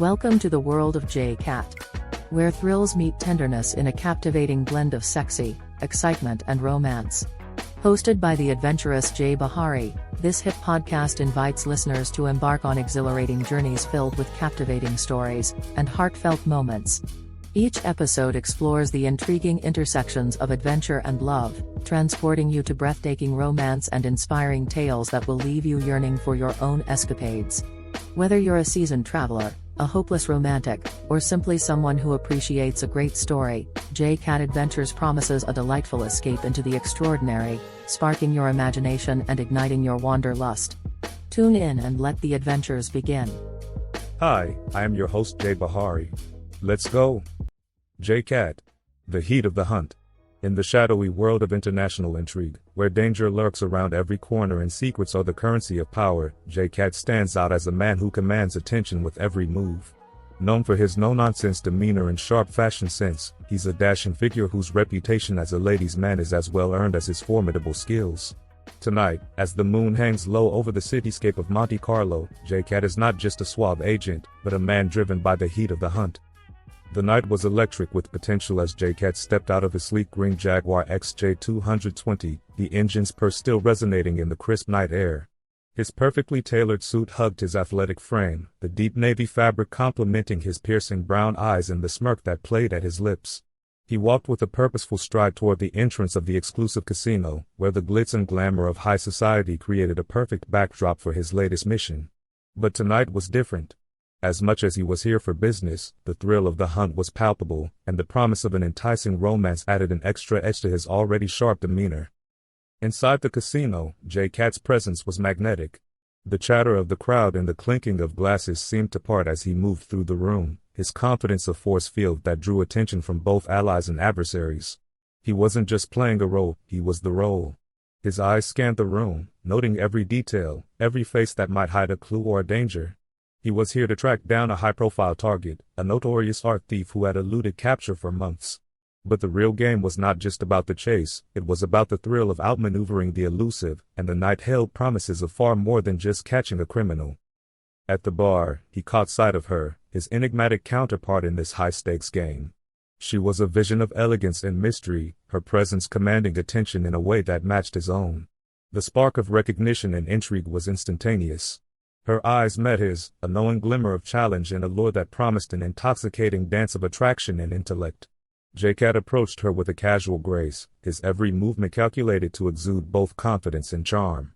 Welcome to the world of J-Cat, where thrills meet tenderness in a captivating blend of sexy, excitement and romance. Hosted by the adventurous Jay Bahari, this hip podcast invites listeners to embark on exhilarating journeys filled with captivating stories and heartfelt moments. Each episode explores the intriguing intersections of adventure and love, transporting you to breathtaking romance and inspiring tales that will leave you yearning for your own escapades. Whether you're a seasoned traveler, a hopeless romantic, or simply someone who appreciates a great story, J-Cat Adventures promises a delightful escape into the extraordinary, sparking your imagination and igniting your wanderlust. Tune in and let the adventures begin. Hi, I am your host Jay Bahari. Let's go! J-Cat, the heat of the hunt. In the shadowy world of international intrigue, where danger lurks around every corner and secrets are the currency of power, J-Cat stands out as a man who commands attention with every move. Known for his no-nonsense demeanor and sharp fashion sense, he's a dashing figure whose reputation as a ladies' man is as well earned as his formidable skills. Tonight, as the moon hangs low over the cityscape of Monte Carlo, J-Cat is not just a suave agent, but a man driven by the heat of the hunt. The night was electric with potential as J-Cat stepped out of his sleek green Jaguar XJ 220, the engine's purr still resonating in the crisp night air. His perfectly tailored suit hugged his athletic frame, the deep navy fabric complementing his piercing brown eyes and the smirk that played at his lips. He walked with a purposeful stride toward the entrance of the exclusive casino, where the glitz and glamour of high society created a perfect backdrop for his latest mission. But tonight was different. As much as he was here for business, the thrill of the hunt was palpable, and the promise of an enticing romance added an extra edge to his already sharp demeanor. Inside the casino, J-Cat's presence was magnetic. The chatter of the crowd and the clinking of glasses seemed to part as he moved through the room, his confidence a force field that drew attention from both allies and adversaries. He wasn't just playing a role, he was the role. His eyes scanned the room, noting every detail, every face that might hide a clue or a danger. He was here to track down a high-profile target, a notorious art thief who had eluded capture for months. But the real game was not just about the chase, it was about the thrill of outmaneuvering the elusive, and the night held promises of far more than just catching a criminal. At the bar, he caught sight of her, his enigmatic counterpart in this high-stakes game. She was a vision of elegance and mystery, her presence commanding attention in a way that matched his own. The spark of recognition and intrigue was instantaneous. Her eyes met his, a knowing glimmer of challenge and allure that promised an intoxicating dance of attraction and intellect. J-Cat approached her with a casual grace, his every movement calculated to exude both confidence and charm.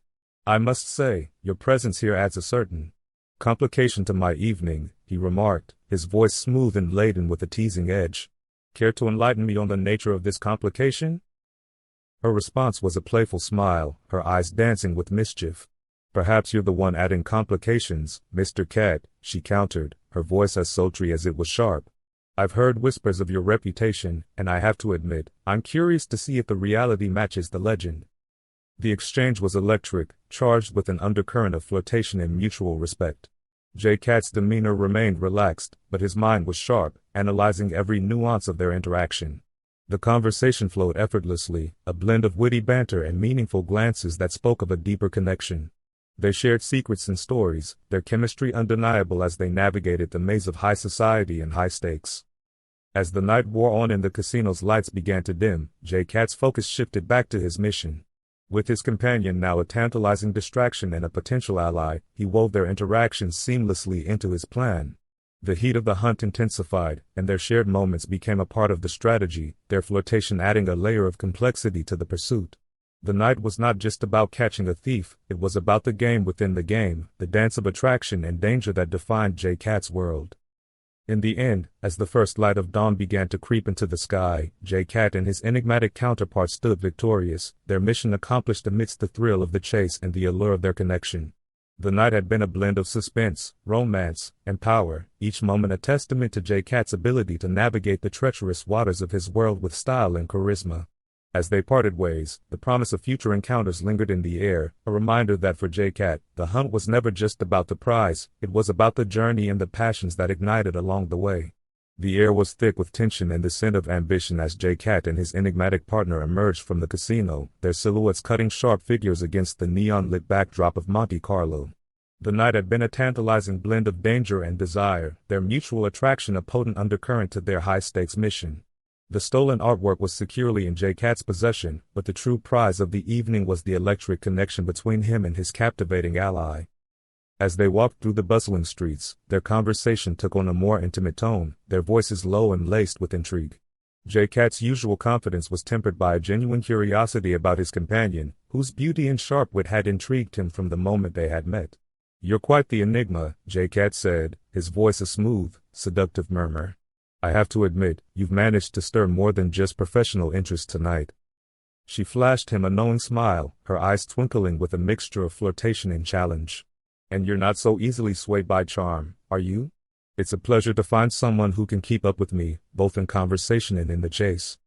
"I must say, your presence here adds a certain complication to my evening," he remarked, his voice smooth and laden with a teasing edge. "Care to enlighten me on the nature of this complication?" Her response was a playful smile, her eyes dancing with mischief. "Perhaps you're the one adding complications, Mr. Cat," she countered, her voice as sultry as it was sharp. "I've heard whispers of your reputation, and I have to admit, I'm curious to see if the reality matches the legend." The exchange was electric, charged with an undercurrent of flirtation and mutual respect. J-Cat's demeanor remained relaxed, but his mind was sharp, analyzing every nuance of their interaction. The conversation flowed effortlessly, a blend of witty banter and meaningful glances that spoke of a deeper connection. They shared secrets and stories, their chemistry undeniable as they navigated the maze of high society and high stakes. As the night wore on and the casino's lights began to dim, J-Cat's focus shifted back to his mission. With his companion now a tantalizing distraction and a potential ally, he wove their interactions seamlessly into his plan. The heat of the hunt intensified, and their shared moments became a part of the strategy, their flirtation adding a layer of complexity to the pursuit. The night was not just about catching a thief, it was about the game within the game, the dance of attraction and danger that defined J-Cat's world. In the end, as the first light of dawn began to creep into the sky, J-Cat and his enigmatic counterpart stood victorious, their mission accomplished amidst the thrill of the chase and the allure of their connection. The night had been a blend of suspense, romance, and power, each moment a testament to J-Cat's ability to navigate the treacherous waters of his world with style and charisma. As they parted ways, the promise of future encounters lingered in the air, a reminder that for J-Cat, the hunt was never just about the prize, it was about the journey and the passions that ignited along the way. The air was thick with tension and the scent of ambition as J-Cat and his enigmatic partner emerged from the casino, their silhouettes cutting sharp figures against the neon-lit backdrop of Monte Carlo. The night had been a tantalizing blend of danger and desire, their mutual attraction a potent undercurrent to their high-stakes mission. The stolen artwork was securely in J-Cat's possession, but the true prize of the evening was the electric connection between him and his captivating ally. As they walked through the bustling streets, their conversation took on a more intimate tone, their voices low and laced with intrigue. J-Cat's usual confidence was tempered by a genuine curiosity about his companion, whose beauty and sharp wit had intrigued him from the moment they had met. "You're quite the enigma," J-Cat said, his voice a smooth, seductive murmur. "I have to admit, you've managed to stir more than just professional interest tonight." She flashed him a knowing smile, her eyes twinkling with a mixture of flirtation and challenge. "And you're not so easily swayed by charm, are you? It's a pleasure to find someone who can keep up with me, both in conversation and in the chase."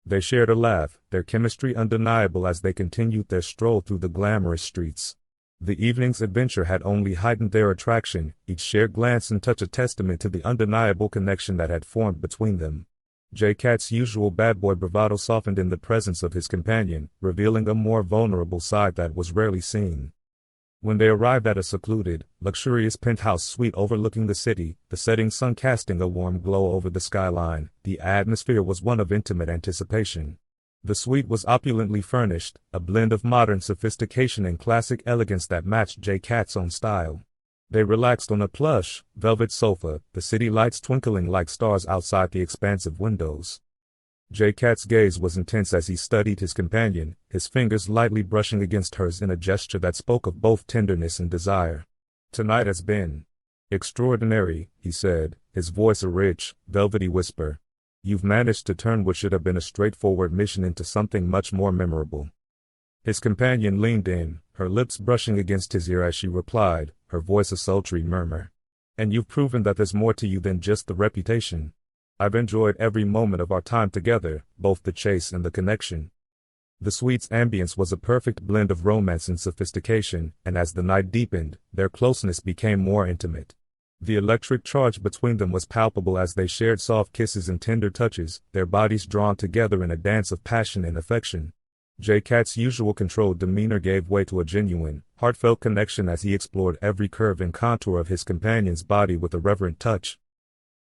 They shared a laugh, their chemistry undeniable as they continued their stroll through the glamorous streets. The evening's adventure had only heightened their attraction, each shared glance and touch a testament to the undeniable connection that had formed between them. J-Cat's usual bad boy bravado softened in the presence of his companion, revealing a more vulnerable side that was rarely seen. When they arrived at a secluded, luxurious penthouse suite overlooking the city, the setting sun casting a warm glow over the skyline, the atmosphere was one of intimate anticipation. The suite was opulently furnished, a blend of modern sophistication and classic elegance that matched J-Cat's own style. They relaxed on a plush, velvet sofa, the city lights twinkling like stars outside the expansive windows. J-Cat's gaze was intense as he studied his companion, his fingers lightly brushing against hers in a gesture that spoke of both tenderness and desire. "Tonight has been extraordinary," he said, his voice a rich, velvety whisper. "You've managed to turn what should have been a straightforward mission into something much more memorable." His companion leaned in, her lips brushing against his ear as she replied, her voice a sultry murmur. "And you've proven that there's more to you than just the reputation. I've enjoyed every moment of our time together, both the chase and the connection." The suite's ambience was a perfect blend of romance and sophistication, and as the night deepened, their closeness became more intimate. The electric charge between them was palpable as they shared soft kisses and tender touches, their bodies drawn together in a dance of passion and affection. J-Cat's usual controlled demeanor gave way to a genuine, heartfelt connection as he explored every curve and contour of his companion's body with a reverent touch.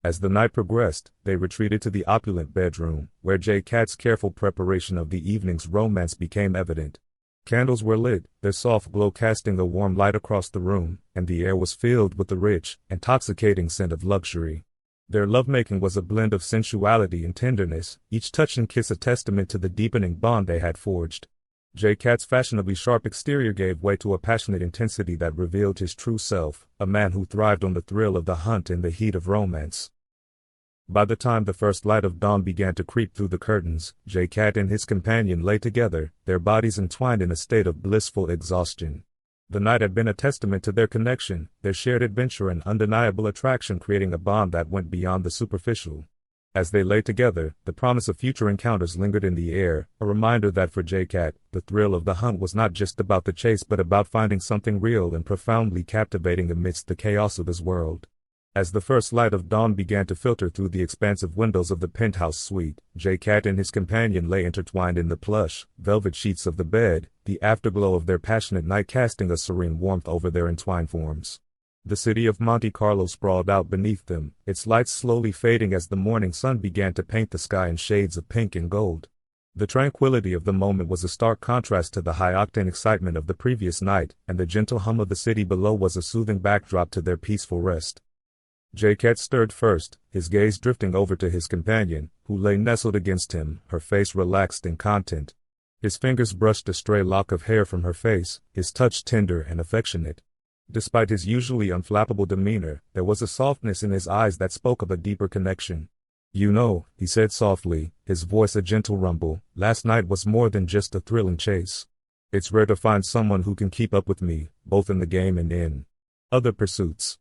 As the night progressed, they retreated to the opulent bedroom, where J-Cat's careful preparation of the evening's romance became evident. Candles were lit, their soft glow casting a warm light across the room, and the air was filled with the rich, intoxicating scent of luxury. Their lovemaking was a blend of sensuality and tenderness, each touch and kiss a testament to the deepening bond they had forged. J-Cat's fashionably sharp exterior gave way to a passionate intensity that revealed his true self, a man who thrived on the thrill of the hunt and the heat of romance. By the time the first light of dawn began to creep through the curtains, J-Cat and his companion lay together, their bodies entwined in a state of blissful exhaustion. The night had been a testament to their connection, their shared adventure and undeniable attraction creating a bond that went beyond the superficial. As they lay together, the promise of future encounters lingered in the air, a reminder that for J-Cat, the thrill of the hunt was not just about the chase but about finding something real and profoundly captivating amidst the chaos of his world. As the first light of dawn began to filter through the expansive windows of the penthouse suite, J-Cat and his companion lay intertwined in the plush, velvet sheets of the bed, the afterglow of their passionate night casting a serene warmth over their entwined forms. The city of Monte Carlo sprawled out beneath them, its lights slowly fading as the morning sun began to paint the sky in shades of pink and gold. The tranquility of the moment was a stark contrast to the high-octane excitement of the previous night, and the gentle hum of the city below was a soothing backdrop to their peaceful rest. J-Cat stirred first, his gaze drifting over to his companion, who lay nestled against him, her face relaxed and content. His fingers brushed a stray lock of hair from her face, his touch tender and affectionate. Despite his usually unflappable demeanor, there was a softness in his eyes that spoke of a deeper connection. "You know," he said softly, his voice a gentle rumble, "last night was more than just a thrilling chase. It's rare to find someone who can keep up with me, both in the game and in other pursuits."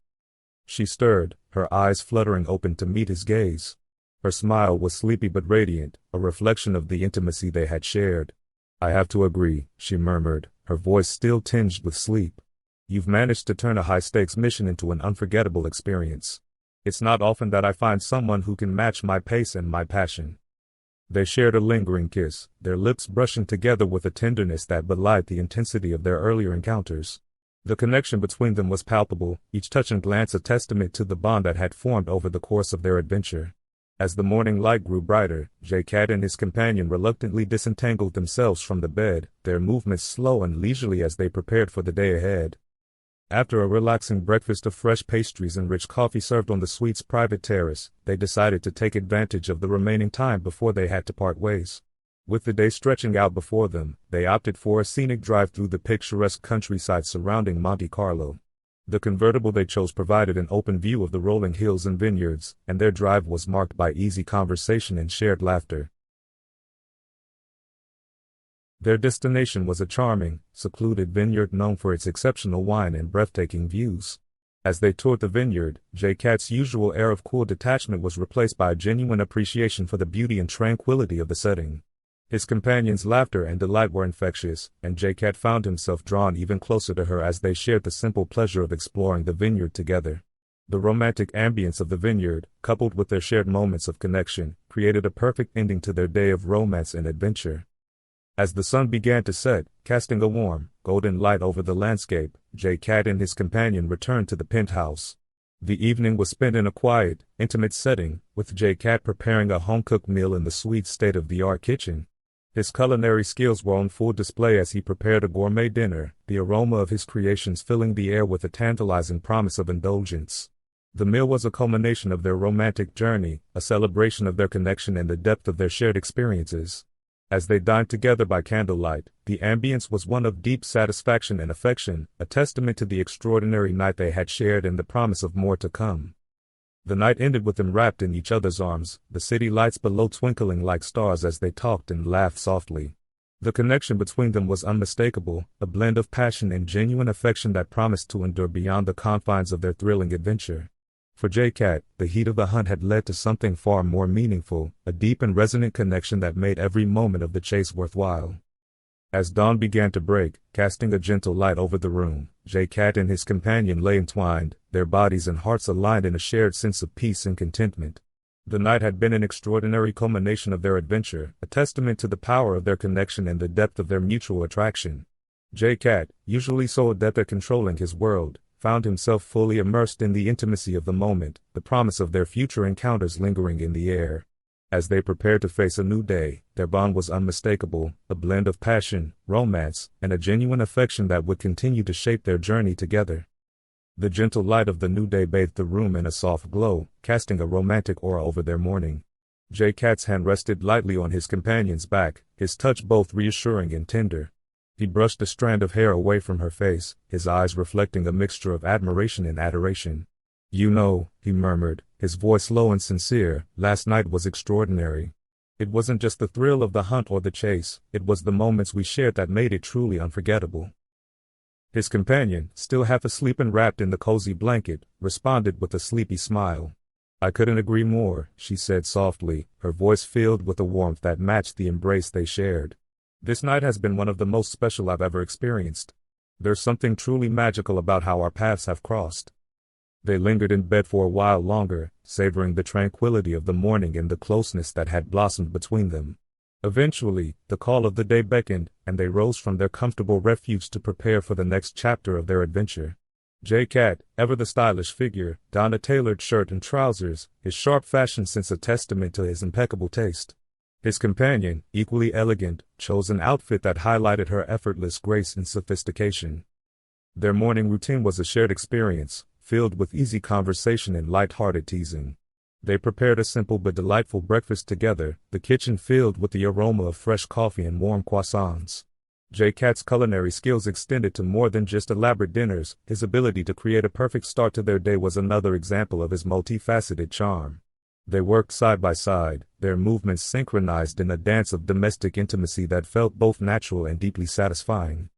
She stirred, her eyes fluttering open to meet his gaze. Her smile was sleepy but radiant, a reflection of the intimacy they had shared. "I have to agree," she murmured, her voice still tinged with sleep. "You've managed to turn a high-stakes mission into an unforgettable experience. It's not often that I find someone who can match my pace and my passion." They shared a lingering kiss, their lips brushing together with a tenderness that belied the intensity of their earlier encounters. The connection between them was palpable, each touch and glance a testament to the bond that had formed over the course of their adventure. As the morning light grew brighter, J-Cat and his companion reluctantly disentangled themselves from the bed, their movements slow and leisurely as they prepared for the day ahead. After a relaxing breakfast of fresh pastries and rich coffee served on the suite's private terrace, they decided to take advantage of the remaining time before they had to part ways. With the day stretching out before them, they opted for a scenic drive through the picturesque countryside surrounding Monte Carlo. The convertible they chose provided an open view of the rolling hills and vineyards, and their drive was marked by easy conversation and shared laughter. Their destination was a charming, secluded vineyard known for its exceptional wine and breathtaking views. As they toured the vineyard, J-Cat's usual air of cool detachment was replaced by a genuine appreciation for the beauty and tranquility of the setting. His companion's laughter and delight were infectious, and J-Cat found himself drawn even closer to her as they shared the simple pleasure of exploring the vineyard together. The romantic ambience of the vineyard, coupled with their shared moments of connection, created a perfect ending to their day of romance and adventure. As the sun began to set, casting a warm, golden light over the landscape, J-Cat and his companion returned to the penthouse. The evening was spent in a quiet, intimate setting, with J-Cat preparing a home-cooked meal in the sweet state-of-the-art kitchen. His culinary skills were on full display as he prepared a gourmet dinner, the aroma of his creations filling the air with a tantalizing promise of indulgence. The meal was a culmination of their romantic journey, a celebration of their connection and the depth of their shared experiences. As they dined together by candlelight, the ambience was one of deep satisfaction and affection, a testament to the extraordinary night they had shared and the promise of more to come. The night ended with them wrapped in each other's arms, the city lights below twinkling like stars as they talked and laughed softly. The connection between them was unmistakable, a blend of passion and genuine affection that promised to endure beyond the confines of their thrilling adventure. For J-Cat, the heat of the hunt had led to something far more meaningful, a deep and resonant connection that made every moment of the chase worthwhile. As dawn began to break, casting a gentle light over the room, J-Cat and his companion lay entwined, their bodies and hearts aligned in a shared sense of peace and contentment. The night had been an extraordinary culmination of their adventure, a testament to the power of their connection and the depth of their mutual attraction. J-Cat, usually so adept at controlling his world, found himself fully immersed in the intimacy of the moment, the promise of their future encounters lingering in the air. As they prepared to face a new day, their bond was unmistakable, a blend of passion, romance, and a genuine affection that would continue to shape their journey together. The gentle light of the new day bathed the room in a soft glow, casting a romantic aura over their morning. J-Cat's hand rested lightly on his companion's back, his touch both reassuring and tender. He brushed a strand of hair away from her face, his eyes reflecting a mixture of admiration and adoration. "You know," he murmured, his voice low and sincere, "last night was extraordinary. It wasn't just the thrill of the hunt or the chase, it was the moments we shared that made it truly unforgettable." His companion, still half asleep and wrapped in the cozy blanket, responded with a sleepy smile. "I couldn't agree more," she said softly, her voice filled with a warmth that matched the embrace they shared. "This night has been one of the most special I've ever experienced. There's something truly magical about how our paths have crossed." They lingered in bed for a while longer, savoring the tranquility of the morning and the closeness that had blossomed between them. Eventually, the call of the day beckoned, and they rose from their comfortable refuge to prepare for the next chapter of their adventure. J-Cat, ever the stylish figure, donned a tailored shirt and trousers, his sharp fashion sense a testament to his impeccable taste. His companion, equally elegant, chose an outfit that highlighted her effortless grace and sophistication. Their morning routine was a shared experience, filled with easy conversation and light-hearted teasing. They prepared a simple but delightful breakfast together, the kitchen filled with the aroma of fresh coffee and warm croissants. J-Cat's culinary skills extended to more than just elaborate dinners, his ability to create a perfect start to their day was another example of his multifaceted charm. They worked side by side, their movements synchronized in a dance of domestic intimacy that felt both natural and deeply satisfying.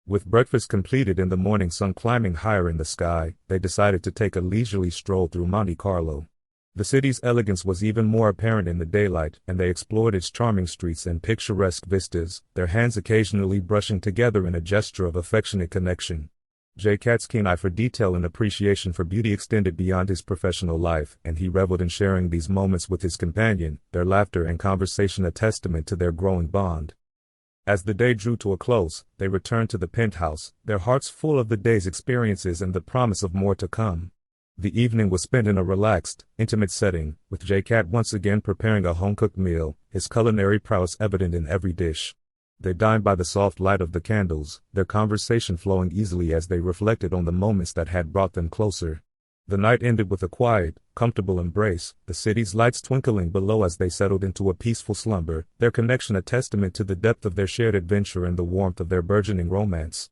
With breakfast completed and the morning sun climbing higher in the sky, they decided to take a leisurely stroll through Monte Carlo. The city's elegance was even more apparent in the daylight, and they explored its charming streets and picturesque vistas, their hands occasionally brushing together in a gesture of affectionate connection. J-Cat's keen eye for detail and appreciation for beauty extended beyond his professional life, and he reveled in sharing these moments with his companion, their laughter and conversation a testament to their growing bond. As the day drew to a close, they returned to the penthouse, their hearts full of the day's experiences and the promise of more to come. The evening was spent in a relaxed, intimate setting, with J-Cat once again preparing a home-cooked meal, his culinary prowess evident in every dish. They dined by the soft light of the candles, their conversation flowing easily as they reflected on the moments that had brought them closer. The night ended with a quiet, comfortable embrace, the city's lights twinkling below as they settled into a peaceful slumber, their connection a testament to the depth of their shared adventure and the warmth of their burgeoning romance.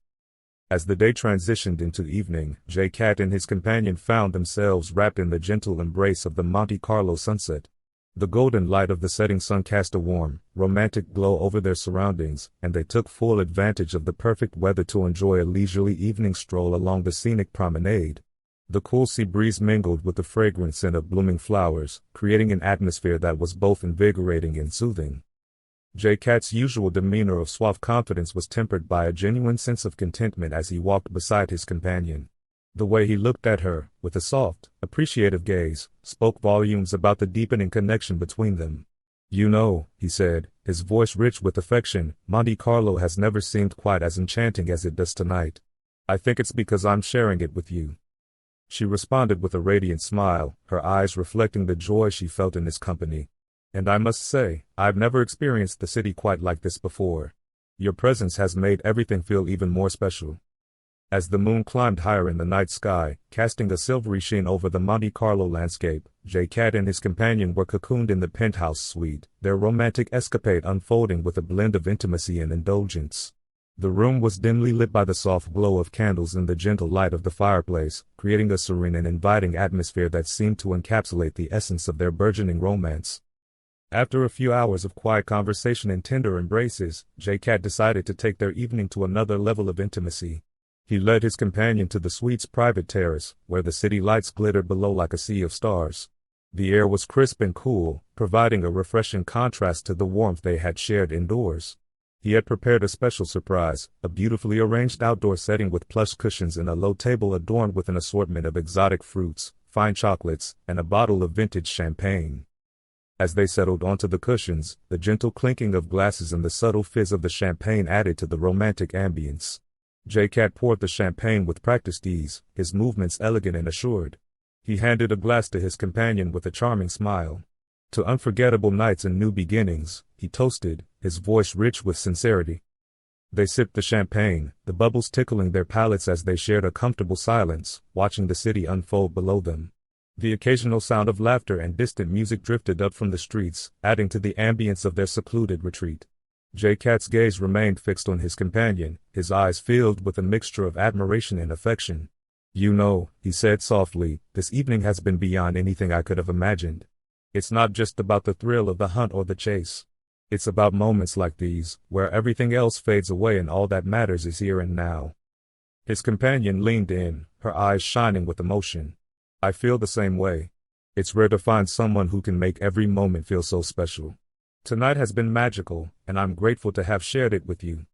As the day transitioned into evening, J-Cat and his companion found themselves wrapped in the gentle embrace of the Monte Carlo sunset. The golden light of the setting sun cast a warm, romantic glow over their surroundings, and they took full advantage of the perfect weather to enjoy a leisurely evening stroll along the scenic promenade. The cool sea breeze mingled with the fragrant scent of blooming flowers, creating an atmosphere that was both invigorating and soothing. J-Cat's usual demeanor of suave confidence was tempered by a genuine sense of contentment as he walked beside his companion. The way he looked at her, with a soft, appreciative gaze, spoke volumes about the deepening connection between them. "You know," he said, his voice rich with affection, "Monte Carlo has never seemed quite as enchanting as it does tonight. I think it's because I'm sharing it with you." She responded with a radiant smile, her eyes reflecting the joy she felt in his company. "And I must say, I've never experienced the city quite like this before. Your presence has made everything feel even more special." As the moon climbed higher in the night sky, casting a silvery sheen over the Monte Carlo landscape, J-Cat and his companion were cocooned in the penthouse suite, their romantic escapade unfolding with a blend of intimacy and indulgence. The room was dimly lit by the soft glow of candles and the gentle light of the fireplace, creating a serene and inviting atmosphere that seemed to encapsulate the essence of their burgeoning romance. After a few hours of quiet conversation and tender embraces, J-Cat decided to take their evening to another level of intimacy. He led his companion to the suite's private terrace, where the city lights glittered below like a sea of stars. The air was crisp and cool, providing a refreshing contrast to the warmth they had shared indoors. He had prepared a special surprise, a beautifully arranged outdoor setting with plush cushions and a low table adorned with an assortment of exotic fruits, fine chocolates, and a bottle of vintage champagne. As they settled onto the cushions, the gentle clinking of glasses and the subtle fizz of the champagne added to the romantic ambience. J-Cat poured the champagne with practiced ease, his movements elegant and assured. He handed a glass to his companion with a charming smile. "To unforgettable nights and new beginnings," he toasted, his voice rich with sincerity. They sipped the champagne, the bubbles tickling their palates as they shared a comfortable silence, watching the city unfold below them. The occasional sound of laughter and distant music drifted up from the streets, adding to the ambience of their secluded retreat. J-Cat's gaze remained fixed on his companion, his eyes filled with a mixture of admiration and affection. "You know," he said softly, "this evening has been beyond anything I could have imagined. It's not just about the thrill of the hunt or the chase. It's about moments like these, where everything else fades away and all that matters is here and now." His companion leaned in, her eyes shining with emotion. "I feel the same way. It's rare to find someone who can make every moment feel so special. Tonight has been magical, and I'm grateful to have shared it with you."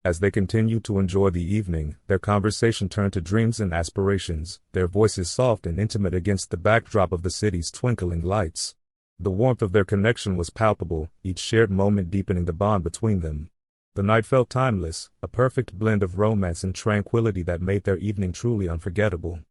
As they continued to enjoy the evening, their conversation turned to dreams and aspirations, their voices soft and intimate against the backdrop of the city's twinkling lights. The warmth of their connection was palpable, each shared moment deepening the bond between them. The night felt timeless, a perfect blend of romance and tranquility that made their evening truly unforgettable.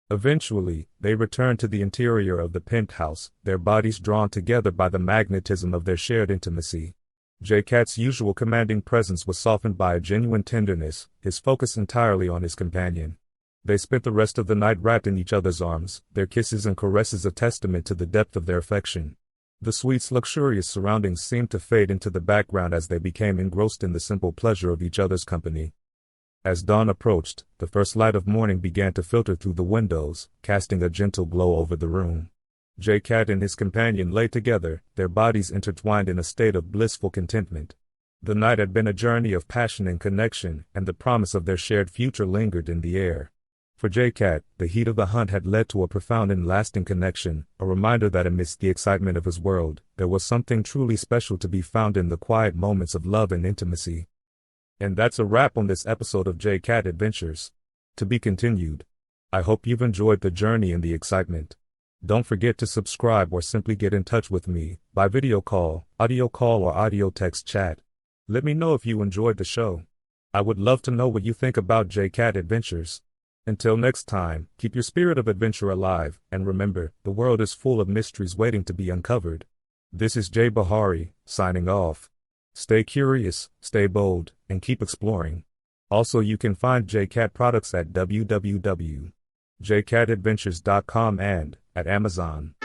Eventually, they returned to the interior of the penthouse, their bodies drawn together by the magnetism of their shared intimacy. J-Cat's usual commanding presence was softened by a genuine tenderness, his focus entirely on his companion. They spent the rest of the night wrapped in each other's arms, their kisses and caresses a testament to the depth of their affection. The suite's luxurious surroundings seemed to fade into the background as they became engrossed in the simple pleasure of each other's company. As dawn approached, the first light of morning began to filter through the windows, casting a gentle glow over the room. J-Cat and his companion lay together, their bodies intertwined in a state of blissful contentment. The night had been a journey of passion and connection, and the promise of their shared future lingered in the air. For J-Cat, the heat of the hunt had led to a profound and lasting connection, a reminder that amidst the excitement of his world, there was something truly special to be found in the quiet moments of love and intimacy. And that's a wrap on this episode of J-Cat Adventures. To be continued. I hope you've enjoyed the journey and the excitement. Don't forget to subscribe or simply get in touch with me by video call, audio text chat. Let me know if you enjoyed the show. I would love to know what you think about JCat Adventures. Until next time, keep your spirit of adventure alive, and remember, the world is full of mysteries waiting to be uncovered. This is Jay Bahari, signing off. Stay curious, stay bold, and keep exploring. Also, you can find JCat products at www.jcatadventures.com and at Amazon.